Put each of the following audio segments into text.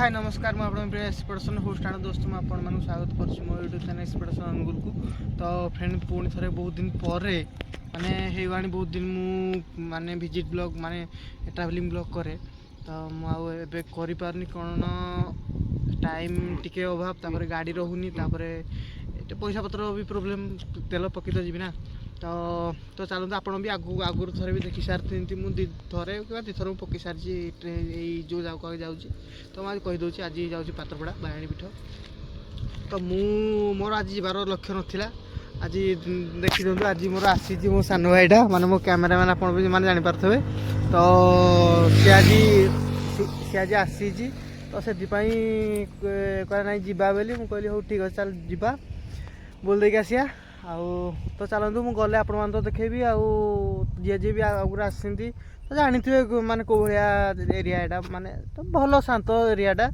हाय नमस्कार मुझे आप एक्सपेक्टेशन होस्ट आण दोस्त मुझे स्वागत कर मो यूट्यूब चैनल एक्सपेक्टेशन अनुगुल को। तो फ्रेंड पुणी थे बहुत दिन पर माने होगा बहुत दिन मु माने विजिट ब्लॉग माने ट्रैवलिंग ब्लॉग करे तो मुझे करें कौन टाइम टिके अभाव तापर गाड़ी रोनी पैसा पत्र भी प्रोब्लेम तेल पकई तो जी ना तो चलते आप भी आगुरी थे भी देखी सारी मुझे थे कि दी थर पकई सारी जो जगह जाऊँ तो मुझे कहीदे आज जाऊँगी पात्रपड़ा बायाणी पीठ तो मोर आज जीवार लक्ष्य नाला आज देखी दिखाँ आज मोर आसी मो सान भाईटा माने मो कैमेरामैन आप जापारे तो सी आज आसी तो से कह ना जा बोली मुझे कहली हूँ ठीक अच्छे चल जा बोल देकी आसिया आउ तो चलतु मुझे गले आपण तो देखेबी आउ जी जी भी आगुरी आसती तो जानी थे माने कौ भाया एरिया माने तो भल शांत एरियाटा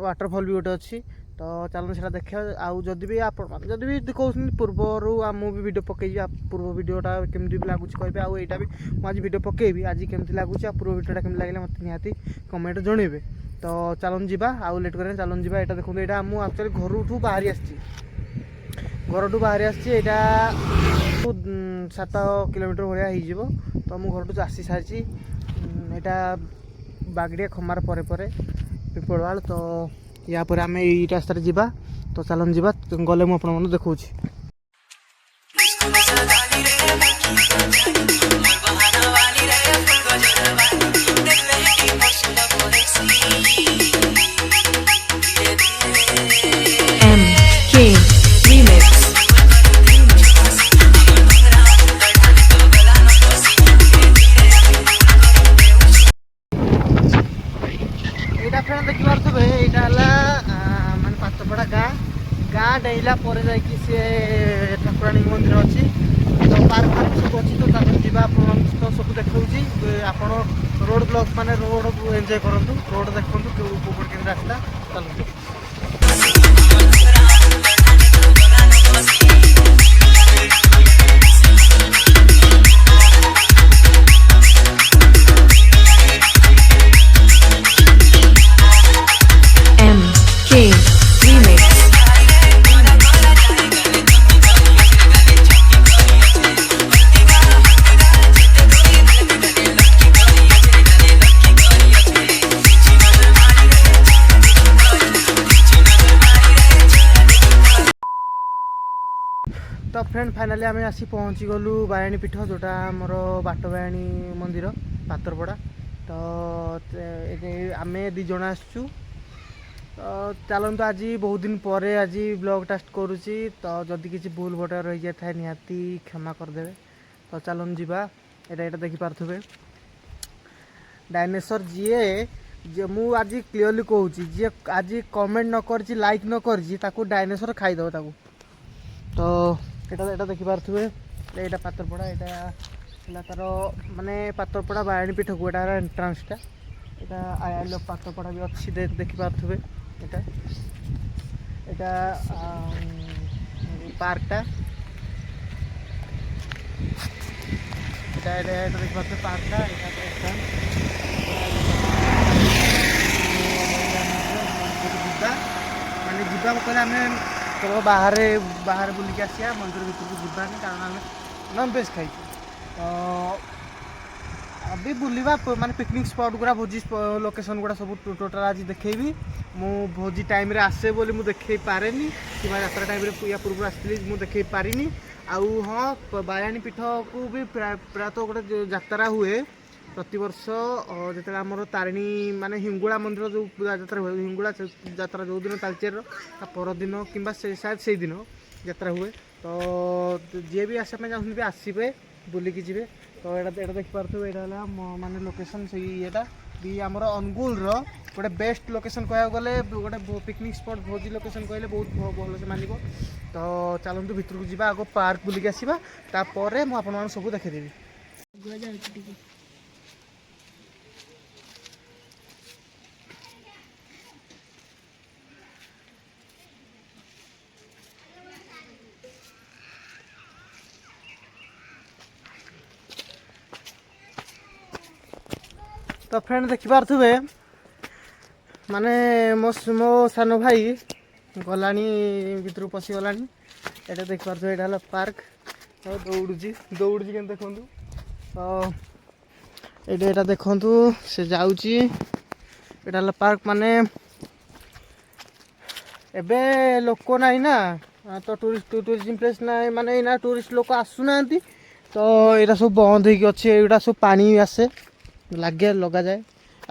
वाटरफॉल भी गोटे अच्छी तो चलते से देखा आउ जदि भी आप भी कहते पूर्वर मुझे वीडियो पकई पूर्व वीडियोटा केमती भी लगुच कहे आउ यहाँ भी मुझे वीडियो पकईबी आज केमती लगुच पूर्व वीडियोटा केमती लगे मत निहाती कमेंट जनइबे तो चलन जा आउ लेट करें चलन जा यहाँ देखो यहाँ मुझे एक्चुअली घर बाहरी आसी घर बाहरी आसा 7 किलोमीटर भाया हो तो मुझे घर आसी सारी यहाँ बागड़िया खमार पर पिपलवाड़ तो या पर आम यही रास्तार जा तो चलन जा गले मुझे आप देखा देखिपे यहाँ माने पात्रपड़ा गाँ डेला पर ठाकुराणी मंदिर अच्छी तो पार्क फार्क सब अच्छी तो जा तो सब देखा आप रोड ब्लॉग माने रोड एंजॉय करूँ रोड देखूँ के आसला चलते तो फ्रेंड फाइनाली आम आसी पहुँची गलु बायाणी पीठ जोटा मोर बाट बायाणी मंदिर पात्रपड़ा तो आम दी जन आसचु तो चलते आज बहुत दिन पर आज ब्लॉग टास्ट करुच्ची तो जदि किसी भूल भटा रही जाए निहाती क्षमा करदे तो चलन जा यहाँ देखिपे डायनासोर जी मु आज क्लीयरली कहूँ जी आज कमेंट न कर लाइक न कर डायनासोर खाईदे तो यहाँ देखिपे यहाँ पात्रपड़ा यहाँ तार माने पात्रपड़ा बायाणी पीठ को यहाँ एंट्रांसटा यहाँ आई लव पात्रपड़ा भी अच्छी देखिपे यहाँ पार्कटा यहाँ देखिपे पार्कटा माने जीवा कहले आम केवल बाहर बुलिक आसिया मंदिर भितर को जानी कारण आम नॉनवेज खाई तो अभी बुलवा माने पिकनिक स्पॉट गुड़ा भोजी लोकेशन गुड़ा सब टोटाल आज देखेबी मु भोजी टाइम रे आसे बोली मु देखे पारे कि यात्रा टाइम रे या पूर्व आसली मु देखे पारिनी आउ हाँ बायाणी पीठ को भी प्रायतः गोटे यात्रा हुए प्रतिवर्ष जो आमर तारिणी माने हिंगुला मंदिर जो पूजा यात्रा हुए हिंगुला यात्रा जो दिन तालचेर परदिन कि शायद से दिन यात्रा हुए तो जी भी आसा चाहते भी आसबे बुलिकी जी तो यहाँ देखिपे यहाँ माने लोकेशन से ये भी आमर अनुगुल गोटे बेस्ट लोकेशन कह गले गोटे पिकनिक स्पॉट भोजी लोकेशन कहले बहुत भल से मान तो चलतु भितर को जा आग पार्क बुलिकी आसवा तापर मुझे सब देखीदेवी तो फ्रेंड देखिपे ମାନେ ମୋ ସାନ ଭାଇ ଗଲାଣି ଭିତରକୁ ପଶିଗଲାଣି। ଏଇଟା ଦେଖିପାରୁଥିବେ ଏଇଟା ହେଲା ପାର୍କ। ଦୌଡ଼ୁଛି କେମିତି ଦେଖନ୍ତୁ। ତ ଏଇଟା ଦେଖନ୍ତୁ ସେ ଯାଉଛି। ଏଇଟା ହେଲା ପାର୍କ। ମାନେ ଏବେ ଲୋକ ନାହିଁ ନା, ତ ଟୁରିଜିମ୍ ପ୍ଲେସ୍ ନାହିଁ, ମାନେ ଏଇନା ଟୁରିଷ୍ଟ ଲୋକ ଆସୁନାହାନ୍ତି। ତ ଏଇଟା ସବୁ ବନ୍ଦ ହେଇକି ଅଛି। ଏଇଗୁଡ଼ା ସବୁ ପାଣି ଆସେ ଲଗାଯାଏ।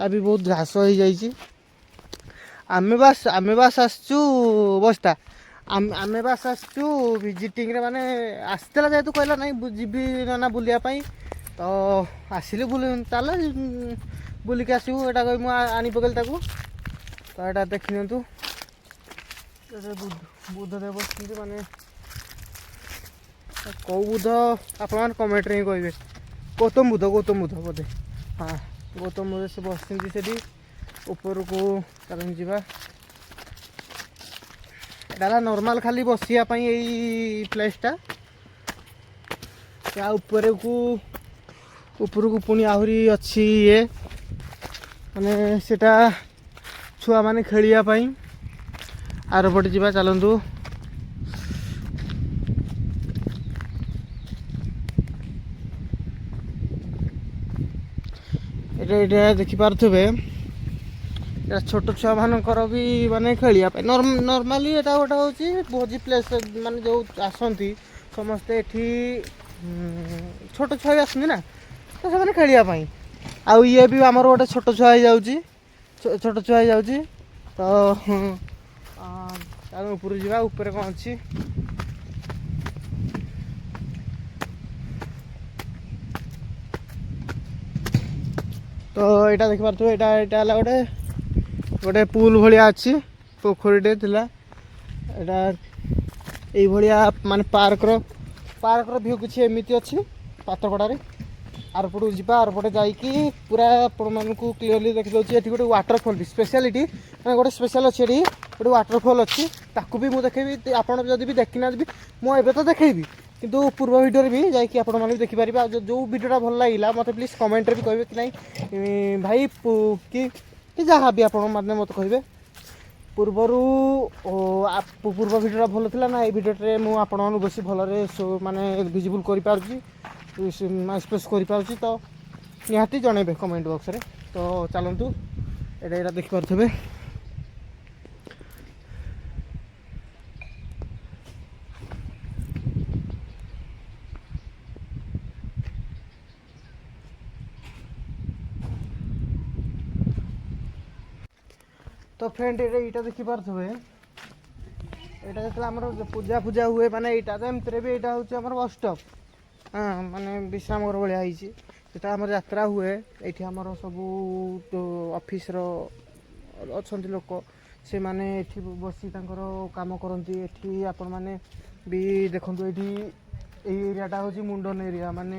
ଆଉ ବି ବହୁତ ଘାସ ହେଇଯାଇଛି। ଆମେ ବାସ୍ ଆସିଛୁ ବସ୍ତା। ଆମେ ବାସ୍ ଆସିଛୁ ଭିଜିଟିଂରେ, ମାନେ ଆସିଥିଲା ଯେହେତୁ କହିଲା ନାଇଁ ଯିବି ନା ବୁଲିବା ପାଇଁ। ତ ଆସିଲି ଚାଲ ବୁଲିକି ଆସିବୁ। ଏଇଟା କହି ମୁଁ ଆଣି ପକେଇଲି ତାକୁ। ତ ଏଇଟା ଦେଖିନିଅନ୍ତୁ। ବୁଦ୍ଧଦେବ ବସିଛନ୍ତି, ମାନେ କେଉଁ ବୁଦ୍ଧ ଆପଣମାନେ କମେଣ୍ଟରେ ହିଁ କହିବେ। ଗୌତମ ବୁଦ୍ଧ ବୋଧେ। ହଁ, ଗୌତମ ବୁଦ୍ଧ ସେ ବସିଛନ୍ତି ସେଠି ଉପରକୁ। ଚାଲନ୍ତୁ ଯିବା। ଏଇଟା ହେଲା ନର୍ମାଲ ଖାଲି ବସିବା ପାଇଁ ଏଇ ପ୍ଲେସ୍ଟା। ତା ଉପରକୁ ପୁଣି ଆହୁରି ଅଛି ଇଏ, ମାନେ ସେଟା ଛୁଆମାନେ ଖେଳିବା ପାଇଁ। ଆରପଟେ ଯିବା ଚାଲନ୍ତୁ। ଏଇଟା ଦେଖିପାରୁଥିବେ, ଏଇଟା ଛୋଟ ଛୁଆମାନଙ୍କର ବି ମାନେ ଖେଳିବା ପାଇଁ। ନର୍ମାଲି ଏଇଟା ଗୋଟେ ହେଉଛି ଭୋଜି ପ୍ଲେସ୍। ମାନେ ଯେଉଁ ଆସନ୍ତି ସମସ୍ତେ ଏଠି ଛୋଟ ଛୁଆ ବି ଆସନ୍ତି ନା, ତ ସେମାନେ ଖେଳିବା ପାଇଁ। ଆଉ ଇଏ ବି ଆମର ଗୋଟେ ଛୋଟ ଛୁଆ ହେଇଯାଉଛି। ତ ଆମେ ଉପରକୁ ଯିବା। ଉପରେ କ'ଣ ଅଛି? ତ ଏଇଟା ଦେଖିପାରୁଥିବେ, ଏଇଟା ହେଲା ଗୋଟେ ପୁଲ୍ ଭଳିଆ ଅଛି। ପୋଖରୀଟେ ଥିଲା। ଏଇଟା ଏଇଭଳିଆ ମାନେ ପାର୍କର ଭିଉ କିଛି ଏମିତି ଅଛି ପାତ୍ରପଡ଼ାରେ। ଆରପଟକୁ ଯିବା। ଆରପଟେ ଯାଇକି ପୁରା ଆପଣମାନଙ୍କୁ କ୍ଲିୟରଲି ଦେଖିଦେଉଛି। ଏଠି ଗୋଟେ ୱାଟରଫଲ୍ ବି ସ୍ପେଶାଲିଟି, ମାନେ ଗୋଟେ ସ୍ପେଶାଲ୍ ଅଛି। ଏଠି ଗୋଟେ ୱାଟରଫଲ୍ ଅଛି। ତାକୁ ବି ମୁଁ ଦେଖେଇବି। ଆପଣ ଯଦି ବି ଦେଖିନାହାନ୍ତି, ମୁଁ ଏବେ ତ ଦେଖେଇବି, କିନ୍ତୁ ପୂର୍ବ ଭିଡ଼ିଓରେ ବି ଯାଇକି ଆପଣମାନେ ବି ଦେଖିପାରିବେ। ଆଉ ଯେଉଁ ଭିଡ଼ିଓଟା ଭଲ ଲାଗିଲା ମୋତେ ପ୍ଲିଜ୍ କମେଣ୍ଟରେ ବି କହିବେ କି ନାଇଁ ଭାଇ କି ଯାହା ବି ଆପଣ ମାନେ ମୋତେ କହିବେ। ପୂର୍ବ ଭିଡ଼ିଓଟା ଭଲ ଥିଲା ନା, ଏଇ ଭିଡ଼ିଓରେ ମୁଁ ଆପଣମାନଙ୍କୁ ବେଶୀ ଭଲରେ ମାନେ ଭିଜିବୁଲ୍ କରିପାରୁଛି, ଏକ୍ସପ୍ରେସ୍ କରିପାରୁଛି। ତ ନିହାତି ଜଣେଇବେ କମେଣ୍ଟ ବକ୍ସରେ। ତ ଚାଲନ୍ତୁ, ଏଇଟା ଦେଖିପାରୁଥିବେ। ତ ଫ୍ରେଣ୍ଡ ଏଇଟା ଦେଖିପାରୁଥିବେ, ଏଇଟା ଯେତେବେଳେ ଆମର ପୂଜା ହୁଏ, ମାନେ ଏଇଟା ତ ଏମିତିରେ ବି ଏଇଟା ହେଉଛି ଆମର ବସ୍ ଷ୍ଟପ୍। ହଁ, ମାନେ ବିଶ୍ରାମ ଘର ଭଳିଆ ହେଇଛି। ଯେତେବେଳେ ଆମର ଯାତ୍ରା ହୁଏ, ଏଇଠି ଆମର ସବୁ ଅଫିସର ଅଛନ୍ତି ଲୋକ, ସେମାନେ ଏଠି ବସି ତାଙ୍କର କାମ କରନ୍ତି। ଏଠି ଆପଣମାନେ ବି ଦେଖନ୍ତୁ, ଏଇ ଏରିଆଟା ହେଉଛି ମୁଣ୍ଡନ ଏରିଆ, ମାନେ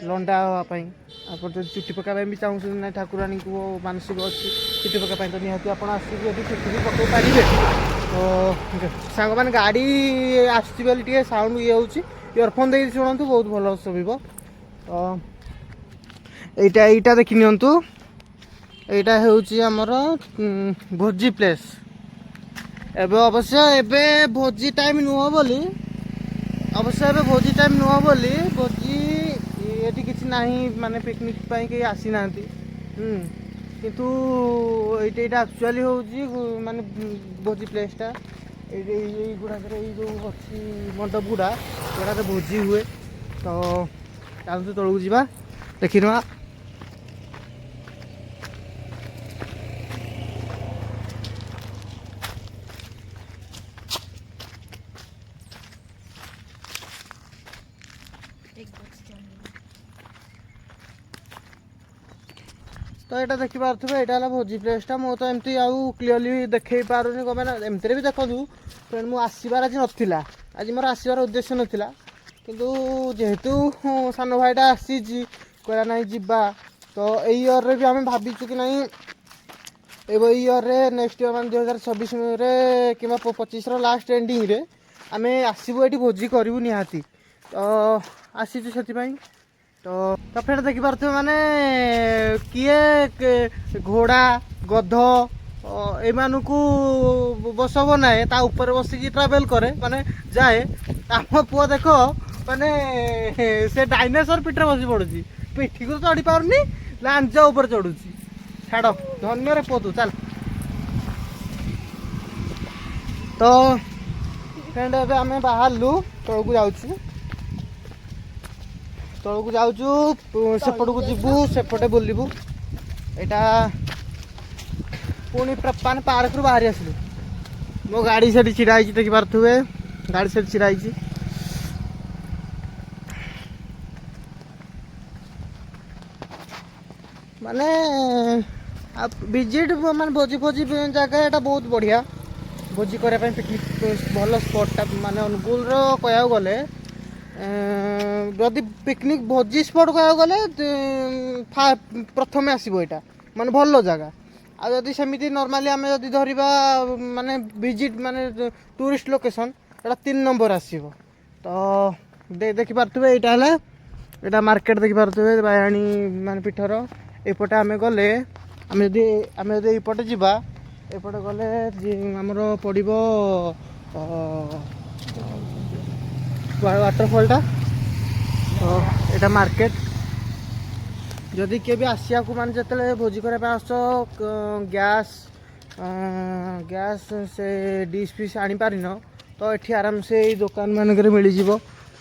ଲଣ୍ଡା ହେବା ପାଇଁ। ଆପଣ ଯଦି ଚୁଟି ପକାଇବା ପାଇଁ ବି ଚାହୁଁଛନ୍ତି ନା, ଠାକୁରାଣୀଙ୍କୁ ମାନସିକ ଅଛି ଚୁଟି ପକାଇବା ପାଇଁ, ତ ନିହାତି ଆପଣ ଆସିକି ଏଠି ଚୁଟି ବି ପକାଇ ପାରିବେ। ତ ସାଙ୍ଗମାନେ ଗାଡ଼ି ଆସୁଛି ବୋଲି ଟିକେ ସାଉଣ୍ଡ ଇଏ ହେଉଛି, ଇୟରଫୋନ୍ ଦେଇକି ଶୁଣନ୍ତୁ, ବହୁତ ଭଲ ଶୁଭିବ। ତ ଏଇଟା ଦେଖିନିଅନ୍ତୁ। ଏଇଟା ହେଉଛି ଆମର ଭୋଜି ପ୍ଲେସ୍। ଏବେ ଭୋଜି ଟାଇମ୍ ନୁହଁ ବୋଲି, ଭୋଜି ଏଠି କିଛି ନାହିଁ, ମାନେ ପିକନିକ୍ ପାଇଁ କେହି ଆସିନାହାନ୍ତି। କିନ୍ତୁ ଏଇଟା ଆକ୍ଚୁଆଲି ହେଉଛି ମାନେ ଭୋଜି ପ୍ଲେସ୍ଟା। ଏଇଗୁଡ଼ାକରେ ଏଇ ଯେଉଁ ଅଛି ମଣ୍ଡପ ଗୁଡ଼ାକରେ ଭୋଜି ହୁଏ। ତ ଚାଲନ୍ତୁ ତଳକୁ ଯିବା, ଦେଖିନେବା। ତ ଏଇଟା ଦେଖିପାରୁଥିବେ, ଏଇଟା ହେଲା ଭୋଜି ପ୍ଲେସ୍ଟା। ମୁଁ ତ ଏମିତି ଆଉ କ୍ଲିୟରଲି ଦେଖେଇ ପାରୁନି, କ'ଣ ପାଇଁ ନା ଏମିତିରେ ବି ଦେଖନ୍ତୁ ଫ୍ରେଣ୍ଡ, ମୁଁ ଆସିବାର ଆଜି ନଥିଲା। ଆଜି ମୋର ଆସିବାର ଉଦ୍ଦେଶ୍ୟ ନଥିଲା, କିନ୍ତୁ ଯେହେତୁ ସାନ ଭାଇଟା ଆସିଛି, କହିଲା ନାହିଁ ଯିବା। ତ ଏଇ ଇୟର୍ରେ ବି ଆମେ ଭାବିଛୁ କି ନାହିଁ, ଏଇ ଇୟର୍ରେ ନେକ୍ସଟ ଇୟର୍ ମାନେ 2026ରେ କିମ୍ବା 25ର ଲାଷ୍ଟ ଏଣ୍ଡିଂରେ ଆମେ ଆସିବୁ, ଏଠି ଭୋଜି କରିବୁ ନିହାତି। ତ ଆସିଛୁ ସେଥିପାଇଁ। ତ ଫ୍ରେଣ୍ଡ ଦେଖିପାରୁଥିବେ, ମାନେ କିଏ ଘୋଡ଼ା ଗଧ ଏମାନଙ୍କୁ ବସବ ନାହିଁ, ତା ଉପରେ ବସିକି ଟ୍ରାଭେଲ୍ କରେ ମାନେ ଯାଏ। ଆମ ପୁଅ ଦେଖ ମାନେ ସେ ଡାଇନେସର ପିଠିରେ ବସି ପଡ଼ୁଛି, ପିଠିକୁ ଚଢ଼ି ପାରୁନି, ଲାଞ୍ଜ ଉପରେ ଚଢ଼ୁଛି। ଛାଡ଼, ଧନ୍ୟରେ ପୁଅ ତୁ, ଚାଲ। ତ ଫ୍ରେଣ୍ଡ ଏବେ ଆମେ ବାହାରିଲୁ, ତଳକୁ ଯାଉଛୁ, ସେପଟକୁ ଯିବୁ, ସେପଟେ ବୁଲିବୁ। ଏଇଟା ପୁଣି ମାନେ ପାର୍କରୁ ବାହାରି ଆସିଲୁ। ମୋ ଗାଡ଼ି ସେଠି ଛିଡ଼ା ହେଇଛି, ଦେଖିପାରୁଥିବେ, ଗାଡ଼ି ସେଠି ଛିଡ଼ା ହେଇଛି। ମାନେ ଭିଜିଟ୍ ମାନେ ଭୋଜି ଜାଗା ଏଇଟା ବହୁତ ବଢ଼ିଆ ଭୋଜି କରିବା ପାଇଁ। ପିକନିକ୍ ଭଲ ସ୍ପଟ୍ଟା, ମାନେ ଅନୁଗୁଳର କହିବାକୁ ଗଲେ ଯଦି ପିକନିକ୍ ଭୋଜି ସ୍ପଟ୍ କହିବାକୁ ଗଲେ ପ୍ରଥମେ ଆସିବ ଏଇଟା, ମାନେ ଭଲ ଜାଗା। ଆଉ ଯଦି ସେମିତି ନର୍ମାଲି ଆମେ ଯଦି ଧରିବା ମାନେ ଭିଜିଟ୍ ମାନେ ଟୁରିଷ୍ଟ ଲୋକେସନ୍, ଏଇଟା 3 ନମ୍ବର ଆସିବ। ତ ଦେଖିପାରୁଥିବେ ଏଇଟା ହେଲା, ଏଇଟା ମାର୍କେଟ ଦେଖିପାରୁଥିବେ, ବାୟାଣୀ ମାନେ ପିଠର। ଏପଟେ ଆମେ ଗଲେ, ଆମେ ଯଦି ଏଇପଟେ ଯିବା, ଏପଟେ ଗଲେ ଆମର ପଡ଼ିବ ୱାଟରଫଲ୍ଟା। ତ ଏଇଟା ମାର୍କେଟ। ଯଦି କିଏ ବି ଆସିବାକୁ ମାନେ ଯେତେବେଳେ ଭୋଜି କରିବା ପାଇଁ ଆସୁଛ, ଗ୍ୟାସ୍ ସେ ଡିସ୍ ଫିସ୍ ଆଣିପାରିନ, ତ ଏଠି ଆରାମସେ ଏଇ ଦୋକାନ ମାନଙ୍କରେ ମିଳିଯିବ।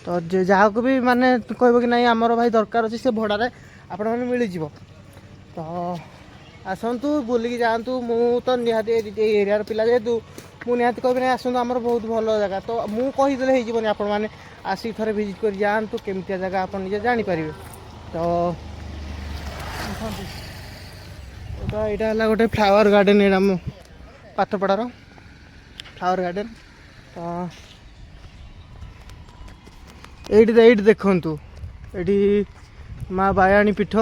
ତ ଯାହାକୁ ବି ମାନେ କହିବ କି ନାଇଁ ଆମର ଭାଇ ଦରକାର ଅଛି, ସେ ଭଡ଼ାରେ ଆପଣମାନେ ମିଳିଯିବ। ତ ଆସନ୍ତୁ, ବୁଲିକି ଯାଆନ୍ତୁ। ମୁଁ ତ ନିହାତି ଏଇ ଏରିଆର ପିଲା ଯେହେତୁ ମୁଁ ନିହାତି କହିବି ନାହିଁ ଆସନ୍ତୁ, ଆମର ବହୁତ ଭଲ ଜାଗା। ତ ମୁଁ କହିଦେଲେ ହେଇଯିବନି, ଆପଣମାନେ ଆସିକି ଥରେ ଭିଜିଟ୍ କରି ଯାଆନ୍ତୁ, କେମିତିଆ ଜାଗା ଆପଣ ନିଜେ ଜାଣିପାରିବେ। ତ ଏଇଟା ହେଲା ଗୋଟେ ଫ୍ଲାୱାର ଗାର୍ଡ଼େନ୍, ଏଇଟା ଆମ ପାତ୍ରପଡ଼ାର ଫ୍ଲାୱାର ଗାର୍ଡ଼େନ୍। ତ ଏଇଠି ଦେଖନ୍ତୁ, ଏଇଠି ମା ବାୟାଣୀ ପୀଠ,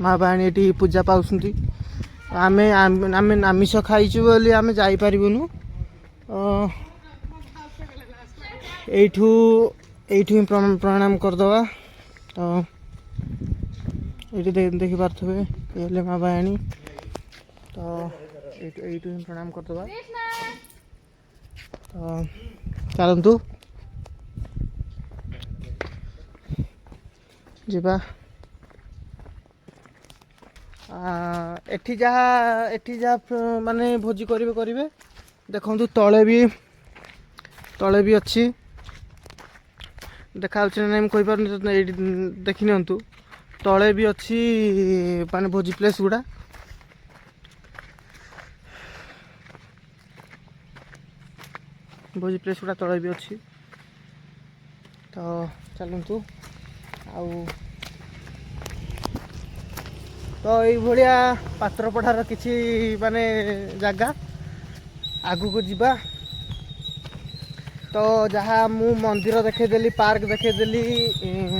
ମା ବାୟାଣୀ ଏଠି ପୂଜା ପାଉଛନ୍ତି। ଆମେ ଆମିଷ ଖାଇଛୁ ବୋଲି ଆମେ ଯାଇପାରିବୁନୁ। ଏଇଠୁ ହିଁ ପ୍ରଣାମ କରିଦେବା। ତ ଏଇଠି ଦେଖିପାରୁଥିବେ, ଇଏ ହେଲେ ମା ବାୟାଣୀ। ତ ଏଇଠୁ ହିଁ ପ୍ରଣାମ କରିଦେବା। ତ ଚାଲନ୍ତୁ ଯିବା। ଏଠି ଯାହା ମାନେ ଭୋଜି କରିବେ। ଦେଖନ୍ତୁ ତଳେ ବି ଅଛି, ଦେଖାଯାଉଛି ନା ନାଇଁ ମୁଁ କହିପାରୁନି, ଏଇଠି ଦେଖିନିଅନ୍ତୁ। ତଳେ ବି ଅଛି ମାନେ ଭୋଜି ପ୍ଲେସ୍ ଗୁଡ଼ା। ତଳେ ବି ଅଛି। ତ ଚାଲନ୍ତୁ। ଆଉ ତ ଏଇଭଳିଆ ପାତ୍ରପଡ଼ାର କିଛି ମାନେ ଜାଗା ଆଗକୁ ଯିବା। ତ ଯାହା ମୁଁ ମନ୍ଦିର ଦେଖେଇଦେଲି, ପାର୍କ ଦେଖେଇଦେଲି,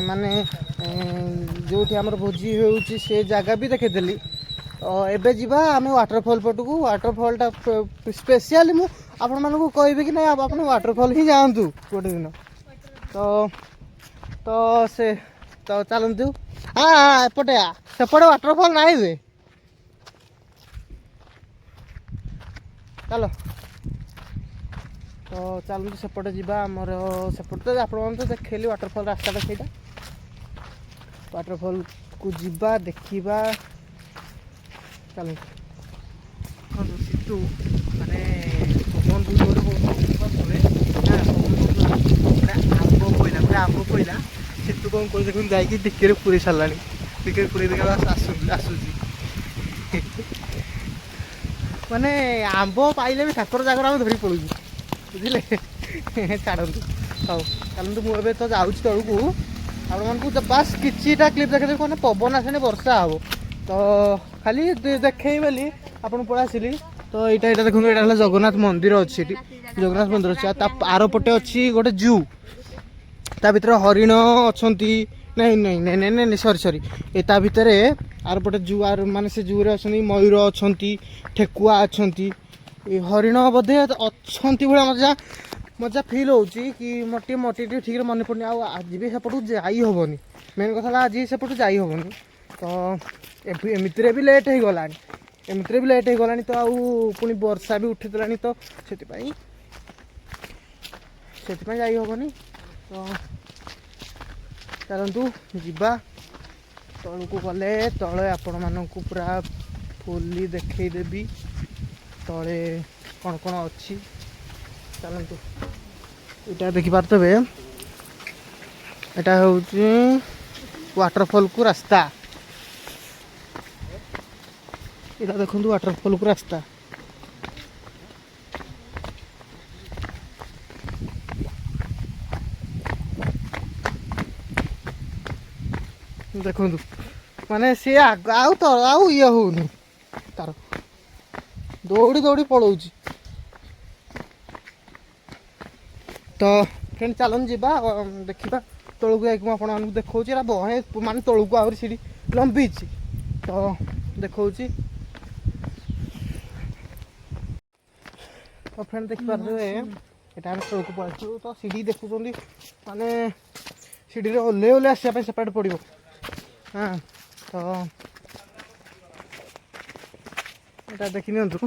ମାନେ ଯେଉଁଠି ଆମର ଭୋଜି ହେଉଛି ସେ ଜାଗା ବି ଦେଖେଇଦେଲି। ତ ଏବେ ଯିବା ଆମେ ୱାଟରଫଲ୍ ପଟକୁ। ୱାଟରଫଲ୍ଟା ସ୍ପେଶିଆଲି ମୁଁ ଆପଣମାନଙ୍କୁ କହିବି କି ନାଇଁ ଆପଣ ୱାଟରଫଲ୍ ହିଁ ଯାଆନ୍ତୁ ଗୋଟେ ଦିନ। ତ ଚାଲନ୍ତୁ। ଏପଟେ ସେପଟେ ୱାଟରଫଲ୍ ନାହିଁ ବେ, ଚାଲ। ତ ଚାଲନ୍ତୁ ସେପଟେ ଯିବା। ଆମର ସେପଟେ ତ ଆପଣମାନେ ତ ଦେଖେଇଲି ୱାଟରଫଲ୍ ରାସ୍ତାଟା, ସେଇଟା ୱାଟରଫଲ୍କୁ ଯିବା, ଦେଖିବା। ଚାଲନ୍ତୁ। ଶୀତୁ ମାନେ ପବନ ବହୁତ ଆମ୍ବ ପଇଲା। ଶୀତୁ କ'ଣ କରି ଦେଖୁନ ଯାଇକି ଟିକିରେ ପୁରେଇ ସାରିଲାଣି। ଟିକିରେ ପୁରେଇ ଦେଖା ଆସୁଛି। ମାନେ ଆମ୍ବ ପାଇଲେ ବି ଠାକୁର ଜାଗର ଆମେ ଧରିକି ପଳଉଛୁ, ବୁଝିଲେ। ଛାଡ଼ନ୍ତୁ, ହଉ ଚାଲନ୍ତୁ। ମୁଁ ଏବେ ତ ଯାଉଛି ତଳକୁ, ଆପଣମାନଙ୍କୁ ବାସ୍ କିଛିଟା କ୍ଲିପ୍ ଦେଖେଇଦେବି। ମାନେ ପବନ ଆସିଲେ ବର୍ଷା ହେବ, ତ ଖାଲି ଦେଖେଇ ବୋଲି ଆପଣଙ୍କୁ ପଳେଇ ଆସିଲି। ତ ଏଇଟା ଦେଖନ୍ତୁ, ଏଇଟା ହେଲା ଜଗନ୍ନାଥ ମନ୍ଦିର ଅଛି। ଏଠି ଜଗନ୍ନାଥ ମନ୍ଦିର ଅଛି। ଆଉ ତା ଆରପଟେ ଅଛି ଗୋଟେ ଜୁ, ତା ଭିତରେ ହରିଣ ଅଛନ୍ତି। ନାଇଁ ସରି ତା ଭିତରେ ଆରପଟେ ଜୁ, ମାନେ ସେ ଜୁରେ ଅଛନ୍ତି ମୟୂର ଅଛନ୍ତି, ଠେକୁଆ ଅଛନ୍ତି, ହରିଣ ବୋଧେ ଅଛନ୍ତି ଭଳିଆ ମଜା ଫିଲ୍ ହେଉଛି। କି ମୋତେ ଟିକେ ଠିକ୍ରେ ମନେ ପଡ଼ୁନି। ଆଉ ଆଜି ବି ସେପଟକୁ ଯାଇ ହେବନି। ମେନ୍ କଥା ହେଲା ଆଜି ସେପଟୁ ଯାଇ ହେବନି। ତ ଏମିତିରେ ବି ଲେଟ୍ ହେଇଗଲାଣି ତ ଆଉ ପୁଣି ବର୍ଷା ବି ଉଠିଦେଲାଣି ତ ସେଥିପାଇଁ ଯାଇ ହେବନି। ତ ଚାଲନ୍ତୁ ଯିବା ତଳକୁ। ଗଲେ ତଳେ ଆପଣମାନଙ୍କୁ ପୁରା ଫୁଲି ଦେଖେଇଦେବି ତଳେ କ'ଣ କ'ଣ ଅଛି। ଚାଲନ୍ତୁ। ଏଇଟା ଦେଖିପାରୁଥିବେ, ଏଇଟା ହେଉଛି ୱାଟରଫଲକୁ ରାସ୍ତା। ଏଇଟା ଦେଖନ୍ତୁ ୱାଟରଫଲକୁ ରାସ୍ତା। ଦେଖନ୍ତୁ ମାନେ ସିଏ ଆଉ ଇଏ ହଉନି, ତାର ଦୌଡ଼ି ପଳଉଛି। ତ ଫ୍ରେଣ୍ଡ ଚାଲନ୍ତୁ ଯିବା ଦେଖିବା ତଳକୁ ଯାଇକି ମୁଁ ଆପଣମାନଙ୍କୁ ଦେଖାଉଛି। ଏଇଟା ବହେ ମାନେ ତଳକୁ ଆହୁରି ସିଡ଼ି ଲମ୍ବିଛି ତ ଦେଖାଉଛି। ତ ଫ୍ରେଣ୍ଡ ଦେଖିପାରୁଥିବେ ଏଇଟା ଆମେ ତଳକୁ ପଳାଇଛୁ। ତ ସିଡ଼ି ଦେଖୁଛନ୍ତି ମାନେ ସିଡ଼ିରେ ଓହ୍ଲେଇ ଆସିବା ପାଇଁ ସେପାରେଟ୍ ପଡ଼ିବ। ହଁ ତ ଏଇଟା ଦେଖିନିଅନ୍ତୁ।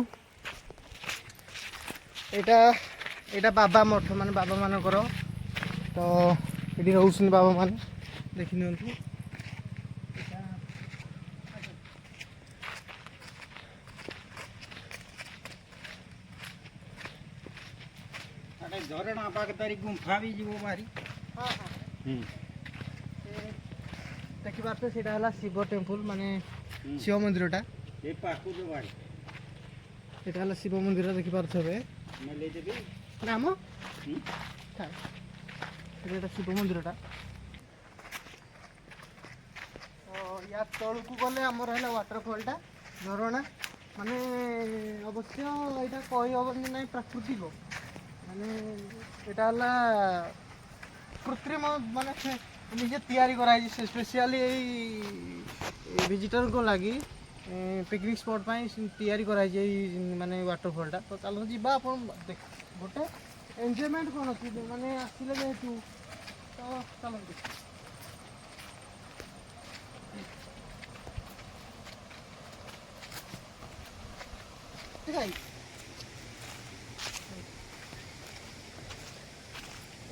ଏଇଟା ବାବା ମଠ, ମାନେ ବାବା ମାନଙ୍କର। ତ ଏଠି ରହୁଛନ୍ତି ବାବା ମାନେ, ଦେଖିନିଅନ୍ତୁ। ଝରଣା ପାଖରେ ଗୁମ୍ଫା ବି ଯିବ ଭାରି। ଦେଖିପାରୁଥିବେ ସେଇଟା ହେଲା ଶିବ ଟେମ୍ପୁଲ, ମାନେ ଶିବ ମନ୍ଦିରଟା। ଏଇଟା ହେଲା ଶିବ ମନ୍ଦିର, ଦେଖିପାରୁଥିବେ। ନାମ ଏଇଟା ଶିବ ମନ୍ଦିରଟା। ୟା ତଳକୁ ଗଲେ ଆମର ହେଲା ୱାଟରଫଲଟା, ଝରଣା। ମାନେ ଅବଶ୍ୟ ଏଇଟା କହିହେବନି ନାହିଁ ପ୍ରାକୃତିକ, ମାନେ ଏଇଟା ହେଲା କୃତ୍ରିମ, ମାନେ ନିଜେ ତିଆରି କରାହେଇଛି ସ୍ପେସିଆଲି ଏଇ ଭିଜିଟରଙ୍କ ଲାଗି, ପିକନିକ୍ ସ୍ପଟ୍ ପାଇଁ ତିଆରି କରାହେଇଛି ଏଇ ମାନେ ୱାଟରଫଲଟା। ତ ଚାଲନ୍ତୁ ଯିବା। ଆପଣ ଗୋଟେ ଏନ୍ଜୟମେଣ୍ଟ କ'ଣ ଅଛି, ମାନେ ଆସିଲେ ଯେହେତୁ, ତ ଚାଲନ୍ତୁ।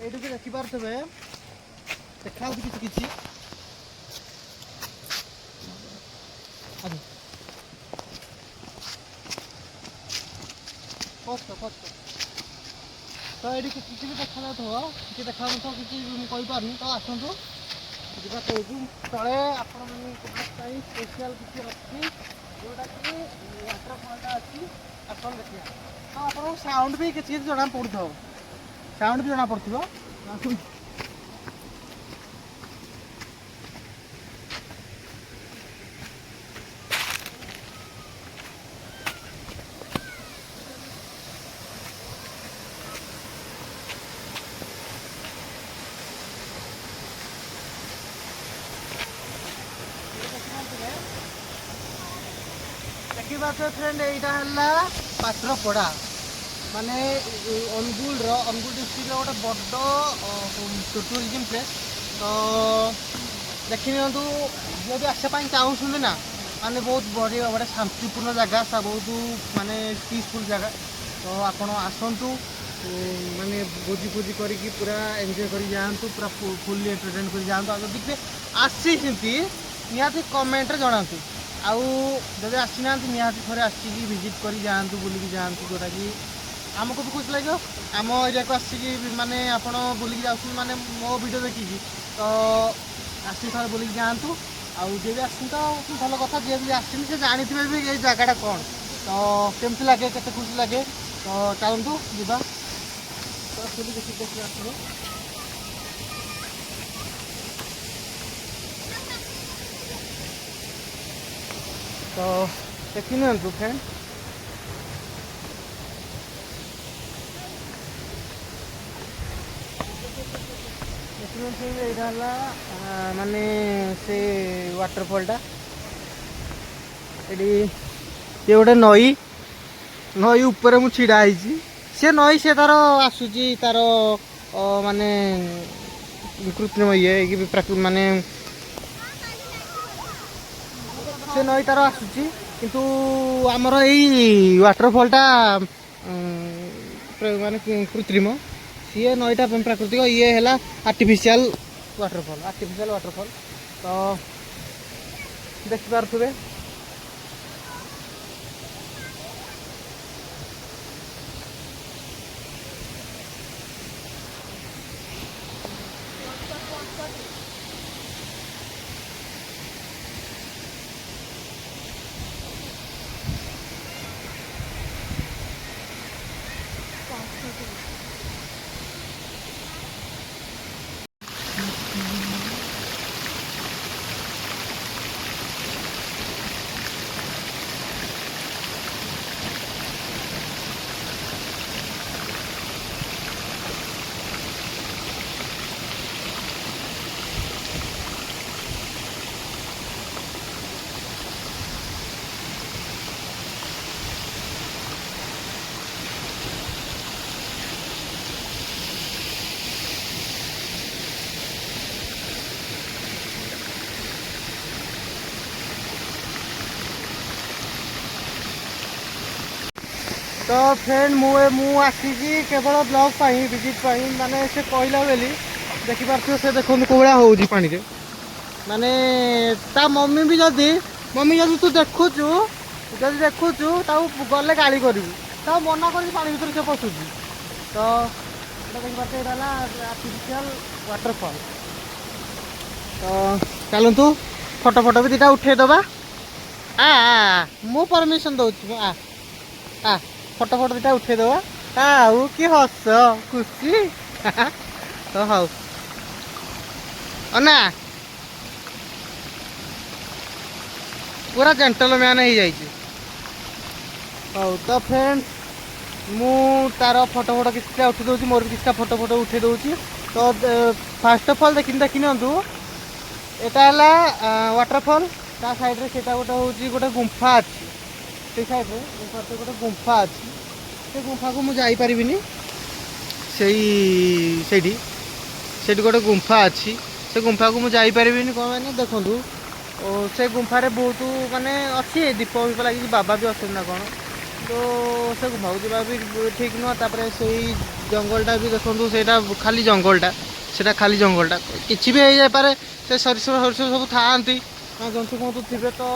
এইটুকু ଦେଖିପାରୁଥିବେ, ଦେଖାଯାଉଛି କିଛି ତ ଏଇଠି କିଛି ବି ଦେଖାଯାଉଥିବ, କିଛି ଦେଖାଯାଉଥିବ, କିଛି ମୁଁ କହିପାରୁନି। ତ ଆସନ୍ତୁ ଯିବା ତଳକୁ। ତଳେ ଆପଣମାନଙ୍କ ପାଇଁ ସ୍ପେସିଆଲ୍ କିଛି ଅଛି, ଯେଉଁଟାକି ୱାଟରଫଲଟା ଅଛି। ଆସନ୍ତୁ ଦେଖିବା। ତ ଆପଣଙ୍କୁ ସାଉଣ୍ଡ ବି କିଛି ଜଣାପଡ଼ୁଥିବ, ଦେଖିପାରୁଥିବେ ଫ୍ରେଣ୍ଡ। ଏଇଟା ହେଲା ପାତ୍ରପଡ଼ା, ମାନେ ଅନୁଗୁଳ ଡିଷ୍ଟ୍ରିକ୍ଟର ଗୋଟେ ବଡ଼ ଟୁରିଜିମ୍ ପ୍ଲେସ୍। ତ ଦେଖିନିଅନ୍ତୁ, ଯଦି ଆସିବା ପାଇଁ ଚାହୁଁଛନ୍ତି ନା, ମାନେ ବହୁତ ବଢ଼ିଆ ଗୋଟେ ଶାନ୍ତିପୂର୍ଣ୍ଣ ଜାଗା, ବହୁତ ମାନେ ପିସଫୁଲ୍ ଜାଗା। ତ ଆପଣ ଆସନ୍ତୁ, ମାନେ ଭୋଜି କରିକି ପୁରା ଏନ୍ଜୟ କରି ଯାଆନ୍ତୁ, ପୁରା ଫୁଲ୍ଲି ଏଣ୍ଟରଟେନ୍ କରି ଯାଆନ୍ତୁ। ଆଉ ଯଦି ବି ଆସିଛନ୍ତି ନିହାତି କମେଣ୍ଟରେ ଜଣାନ୍ତୁ। ଆଉ ଯଦି ଆସିନାହାନ୍ତି ନିହାତି ଥରେ ଆସିକି ଭିଜିଟ୍ କରି ଯାଆନ୍ତୁ, ବୁଲିକି ଯାଆନ୍ତୁ, ଯେଉଁଟାକି ଆମକୁ ବି ଖୁସି ଲାଗିବ। ଆମ ଏରିଆକୁ ଆସିକି ମାନେ ଆପଣ ବୁଲିକି ଯାଉଛନ୍ତି, ମାନେ ମୋ ଭିଡ଼ିଓ ଦେଖିକି, ତ ଆସିକି ଥରେ ବୁଲିକି ଯାଆନ୍ତୁ। ଆଉ ଯିଏ ବି ଆସିନି ତ ଭଲ କଥା, ଯିଏ ବି ଆସିନି ସେ ଜାଣିଥିବେ ବି ଏଇ ଜାଗାଟା କ'ଣ, ତ କେମିତି ଲାଗେ, କେତେ ଖୁସି ଲାଗେ। ତ ଚାଲନ୍ତୁ ଯିବା। ତ ଦେଖିକି ଆସିବ। ତ ଦେଖିନିଅନ୍ତୁ ଫ୍ରେଣ୍ଡ। ଏଇଟା ହେଲା ମାନେ ସେ ୱାଟରଫଲଟା। ଏଠି ଇଏ ଗୋଟେ ନଈ ଉପରେ ମୁଁ ଛିଡ଼ା ହେଇଛି। ସେ ନଈ ସେ ତାର ଆସୁଛି, ତାର ମାନେ କୃତ୍ରିମ ଇଏ ହେଇକି ମାନେ ସେ ନଈ ତାର ଆସୁଛି କିନ୍ତୁ ଆମର ଏଇ ୱାଟରଫଲଟା ମାନେ କୃତ୍ରିମ, ସିଏ ନଈଟା ପ୍ରାକୃତିକ, ଇଏ ହେଲା ଆର୍ଟିଫିସିଆଲ ୱାଟରଫଲ। ତ ଦେଖିପାରୁଥିବେ। तो फ्रेंड मु आसी केवल ब्लॉग विजिट माने से कहला बेली देखिपार से देखो कौ भाया हो पानी रे माने ता मम्मी भी जदि तू देखुचु गले गाड़ी करू मना कर पानी भर से पशुची। तो देखिए आर्टिफिशियल वाटरफॉल। तो चलतु फोटो भी दीटा उठेदबा। मु परमिशन दौची आ फोटो दीटा उठेदबा। आउ कि हस खुशी तो हाउ अना पूरा जेंटलमैन हो जाइए। हौ तो फ्रेंड मु तार फोटो किसी उठे दूसरी मोर भी किसी फोटो उठे दूसरी। तो फास्ट अफ ऑल देखी नियंतु यहाँ वाटरफॉल ता साइड रे सेटा गोटे गुंफा अच्छी से साइड रे गोटे गुंफा अच्छी से गुंफा को मुझे जापरिनी से गोटे गुंफा अच्छी से गुंफा को मुझे जापरिनी कौन मैंने देखूँ से गुंफारे बहुत माने अच्छी दीप दीप लगी बाबा भी अच्छे ना कौन। तो से गुंफा को जावा भी ठीक नुह। तापर से जंगलटा भी देखूँ से खाली जंगलटा किसी भी हो जाए से सरीसृप सब था जंतु फंतु थे तो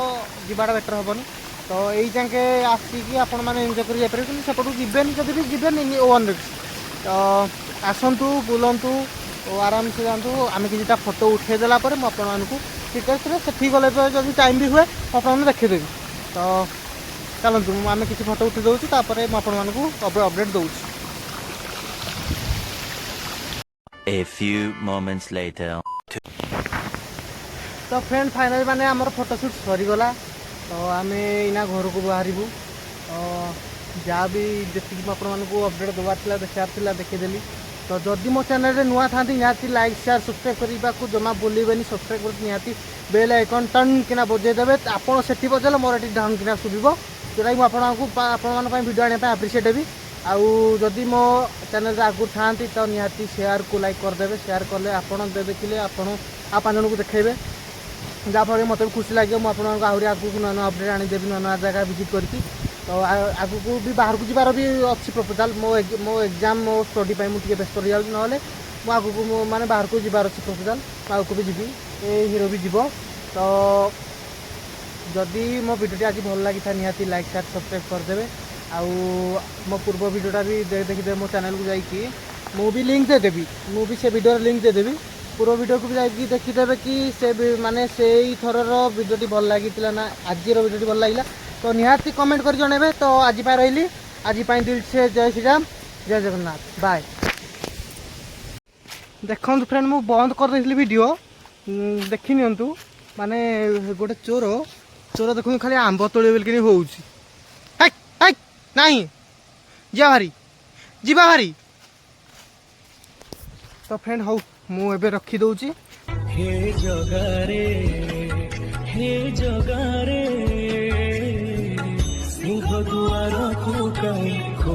जीवाटा बेटर हेनी। तो यही जाके आसिकी आपण मैंने एंजय कर जापर सेपटू जीवेनि जब भी जीवेनि ओवन रिक्स। तो आसतु बुलतु आराम से जातु आम कि फोटो उठेदेला मुझे ठीक है से गले जब टाइम भी हुए आपने देखीदेवी। तो चलतु आम किसी फोटो उठे दूसरी मुझे अपडेट दूँ। A few moments later. तो फ्रेंड फाइनाली माने आमर फोटोशूट सरीगला। तो आम इना घर को बाहर जहाँ भी जी आपको अपडेट देवार देखार देखीदेली। तो जदि मो चैनल नुआ था निहाती लाइक शेयर सब्सक्राइब करने को जमा बोलें सब्सक्राइब कर निहाती बेल आइकन टन किना बजेदेवे आपड़ से बजेले मोर ये ढंग किना शुभ जोटा कि मुझे वीडियो आने आप्रिसीएट भी। आउ जदि मो चैनल आगु था तो निहाती शेयर को लाइक करदे शेयर कले आप देखिले आपण आ 5 जन को देखेबे जहाँफल मत भी खुशी लगे मुझे आहरी आगू नुआ नुआ अपडेट आनीदेवी नुआ नुआ जगह विजिट करके। तो आगू को भी बाहर को जीवार भी अच्छी प्रपोजाल मो एग्जाम मो स्टडी मुझे व्यस्त रही जाऊँ ना आगू को माने बाहर को जीवार अच्छी प्रपोजाल आगू भी जी हीरो भी जीव। तो जदि मो वीडियोटी आज भल लगी था निहाती लाइक शेयर सब्सक्राइब करदे। आउ मो पूर्व वीडियोटा भी देखिदे मो चैनल को जाइए मु भी लिंक देदेवी मुझे से वीडियो लिंक देदेवी पूर्व वीडियो को भी जाइए देखीदे कि से माने से थरर वीडियोटी भल लगी ना आज वीडियोटी भल लगे तो निहाती कमेंट कर जणेबे। तो आज रही आज दिल से जय श्री राम जय जगन्नाथ बाय। देखो फ्रेंड मु बंद कर देली वीडियो देखी नियंतु माने गोटे चोर देखो खाली आंब तोड़े बोल होउची नहीं जीवा भारी। तो फ्रेंड हौ मु एबे रखी दउची। हे जगारे सिंह दुआर को